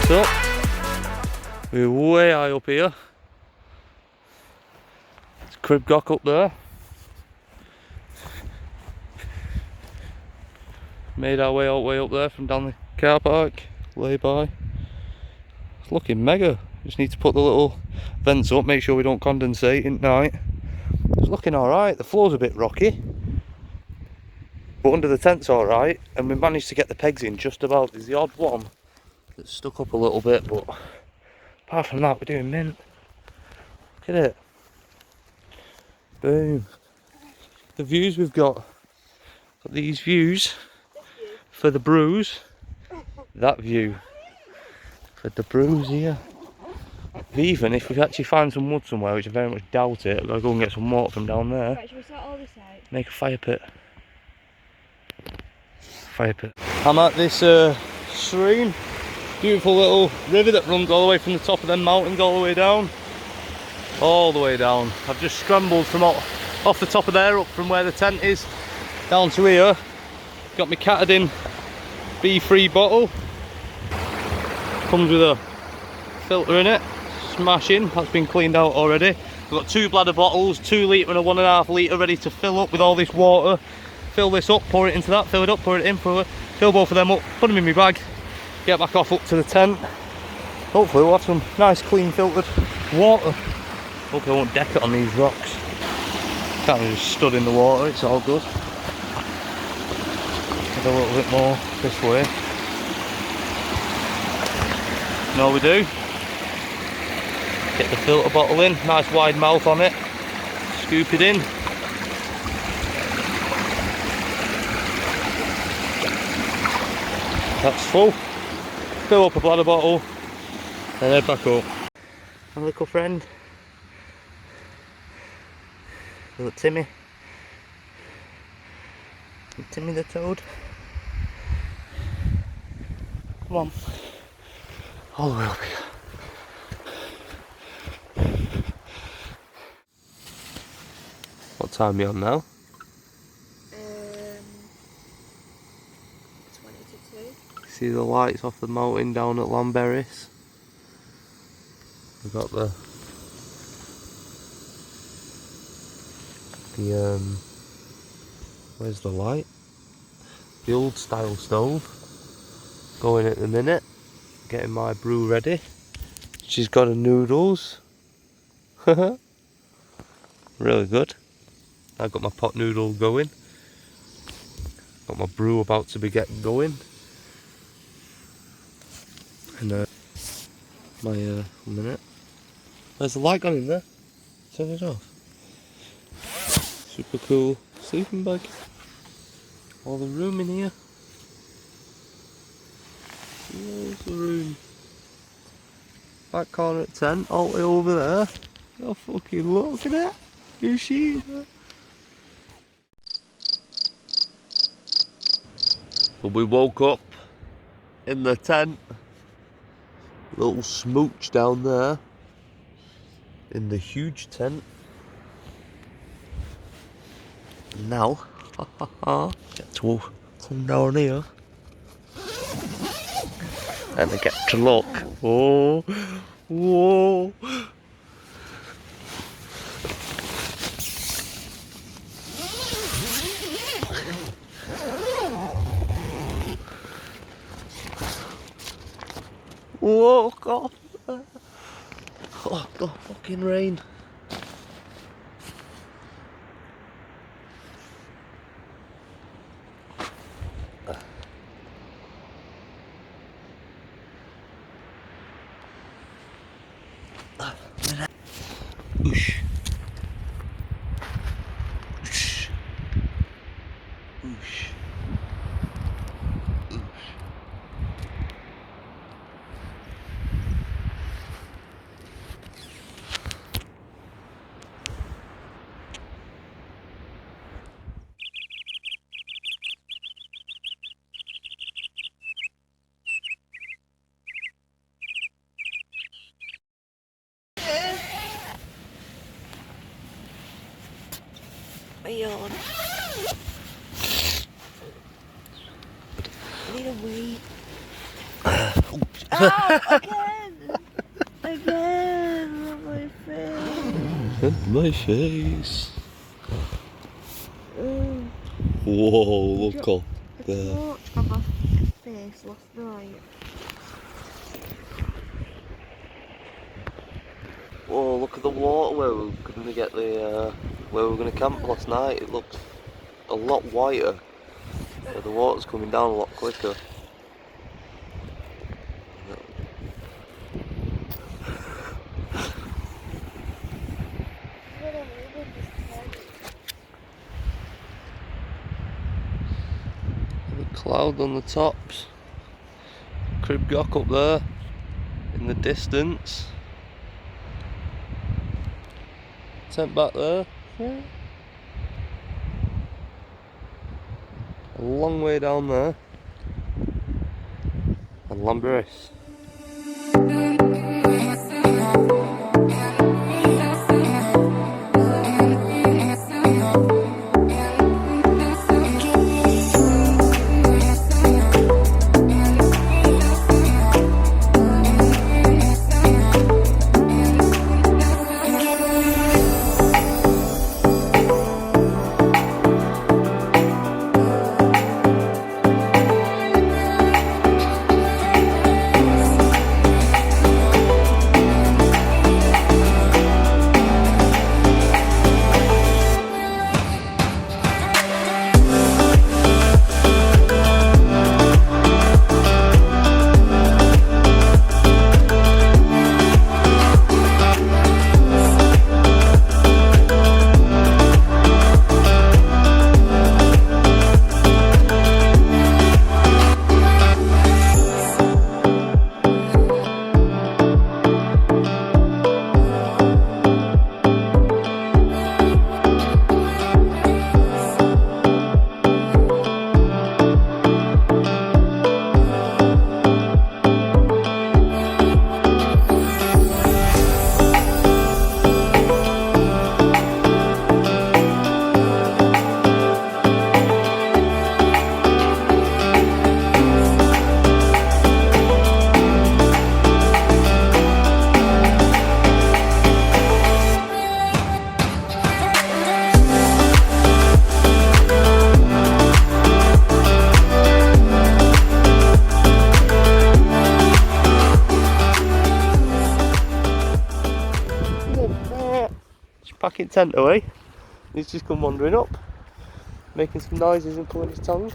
Up. We're way high up here. It's Crib Gock up there. Made our way all the way up there from down the car park, lay by. It's looking mega. Just need to put the little vents up, make sure we don't condensate at night. It's looking alright. The floor's a bit rocky, but under the tent's alright, and we managed to get the pegs in just about. There's the odd one that's stuck up a little bit, but apart from that, we're doing mint. Look at it. Boom. The views we've got these views for the brews. That view for the brews here. Even if we actually find some wood somewhere, which I very much doubt it, I've got to go and get some water from down there. Right, shall we start all this out? Make a fire pit. Fire pit. I'm at this stream. Beautiful little river that runs all the way from the top of them mountains all the way down. All the way down. I've just scrambled from off the top of there, up from where the tent is, down to here. Got my Catadin B3 bottle. Comes with a filter in it. Smashing. That's been cleaned out already. I've got 2 bladder bottles, 2 litre and a 1.5 litre ready to fill up with all this water. Fill this up, pour it into that, fill it up, pour it in, fill both of them up, put them in my bag. Get back off up to the tent. Hopefully we'll have some nice clean filtered water. Hopefully I won't deck it on these rocks. Can't be just stood in the water, it's all good. Get a little bit more this way. No, we do. Get the filter bottle in, nice wide mouth on it. Scoop it in. That's full. Fill up a bladder bottle and head back up. My little friend, little Timmy. Timmy the toad. Come on. All the way up here. What time are you on now? 20 to 2. See the lights off the mountain down at Lamberris? We've got the where's the light? The old style stove going at the minute, getting my brew ready. She's got her noodles. Really good. I've got my pot noodle going. Got my brew about to be getting going. And my 1 minute. There's the light gone in there. Turn it off. Super cool sleeping bag. All the room in here. There's the room. Back corner at tent, all the way over there. Oh fucking look at it. Here she is. But we woke up in the tent. Little smooch down there. In the huge tent. Now, get to come down here. And I get to look. Oh, whoa. Whoa, God. Oh, God, fucking rain. Oosh. Oosh. Oosh. My yawn. I need a wee. Oh, again! Again! On my face. My face. Oh, Whoa, look up the there. torch on my face last night. Whoa, look at the water where we were going to get the where we were going to camp last night. It looked a lot whiter. So the water's coming down a lot quicker. The cloud on the tops. Crib Gok up there in the distance. Tent back there. Yeah. A long way down there. And Lamberis. Packing tent away. He's just come wandering up, making some noises and pulling his tongue.